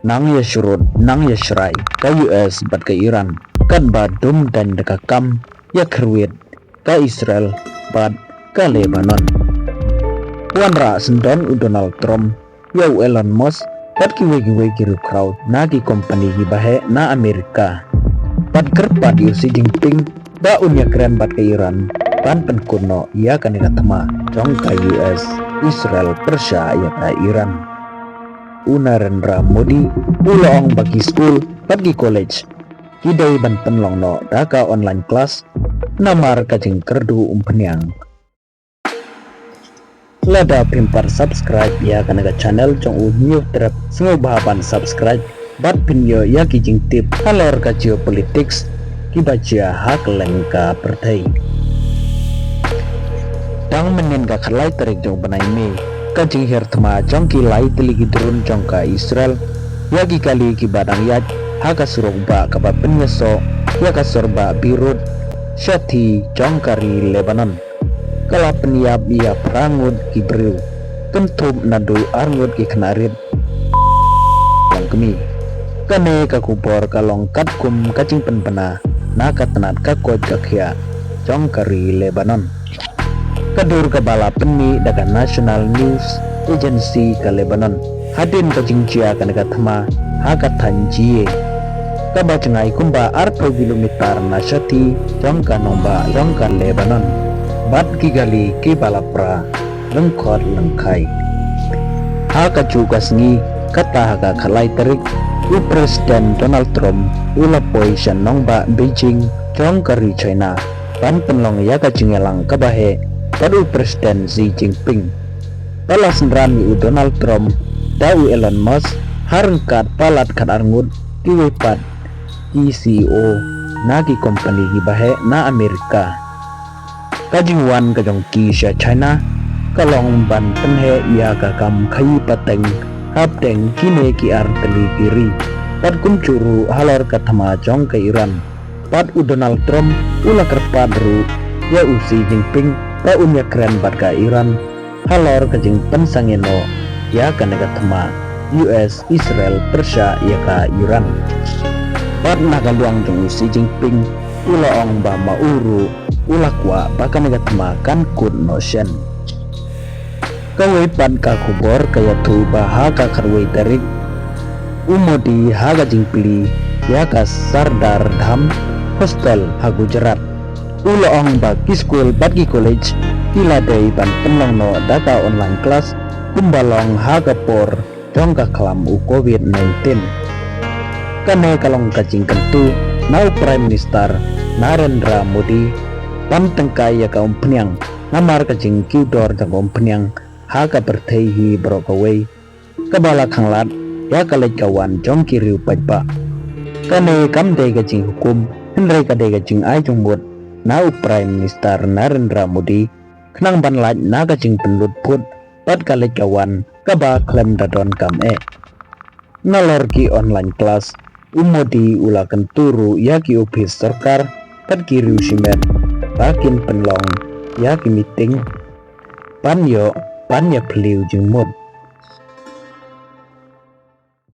nang ya surut nang ya shrai ka US bat ka Iran kan ba dum dan deka kam ya kerwit ka Israel bat ka Lebanon wan ra sendon u Donald Trump ya Elon Musk bat ki wegi kiru crowd na ki company ki bahe na Amerika bat kerpat yu Xi Jinping ba unya keren bat ka Iran ban penkuno ya kan tama jong ka US Israel Persia ya ka Iran Narendra Modi ulong bagi school bagi college kidai ban penlong no daka online class namar kajing kerdu umpenyang lada pimpar subscribe ya kanaga channel jong new trap sengo bahaban subscribe bat pinyo ya kijing tip halor ka geopolitics kibaca hak lengka pertai dang menen ka khalai tarik jong banai me kajing her thma jong ki lai teligi drone jong ka Israel ya ki kali ki badang yat haka surok ba ka ba penyeso ya ka sorba birut syati jong kari Lebanon kala peniap ia perangut ki brew kentup nadu arngut ki kenarit yang kemi kane ka kupor kalong katkum kacing penpena na katanat ka kod kakya jong kari Lebanon kadur kabala peni daga National News Agency ka Lebanon hadin kacing cia kanaga thama haka thanjie kaba cengai kumba 4 kilometer na syati jong ka nomba jong ka Lebanon bat kigali ki balapra lengkot lengkai haka cugasngi kata haka khalai tarik u Presiden Donald Trump ulapoi syanong ba Beijing jong kari China ban penlong ya ka cingelang kabahe padu Presiden Xi Jinping balas nrani u Donald Trump da u Elon Musk harengkat palat kat arngut ki wepat ki CEO nagi company ki bahe na Amerika kajing wan kajong ki sya China kalong ban penhe ia ka kam khayi pateng hapteng kine ki ar teli kiri pat kum curu halor kathama jong ke Iran pat u Donald Trump ula kerpat ru ya u Xi Jinping pa unya keren bat ka Iran halor kajing pensangeno ya ka negatma US Israel Persia ya ka Iran pat nagaluang jong Xi Jinping ula ong ba mauru ulakwa baka negatma kan kut notion kawai pan ka kubor kaya tu bahaka karwai tarik umodi haga jingpili ya ka Sardar Dham hostel ha Gujarat uloong bagi school bagi college kiladai ban penlong no data online class kumbalong haga por jong ka kelam u COVID-19 kane kalong kacing kentu now Prime Minister Narendra Modi pan tengkai ya ka umpenyang namar kacing kiudor jang umpenyang haka bertehi brokawai kabala khanglat ya kalej kawan jong kiriu pajpa kane kamde kacing hukum hendrai kade kacing ai jongmut now Prime Minister Narendra Modi kenang ban laj na kacing penlut put pat kalej kawan kaba klem dadon kam nalor ki online class umodi ula kenturu ya ki office sarkar pat kiriu simet bakin penlong ya ki meeting panyo peliu jengmut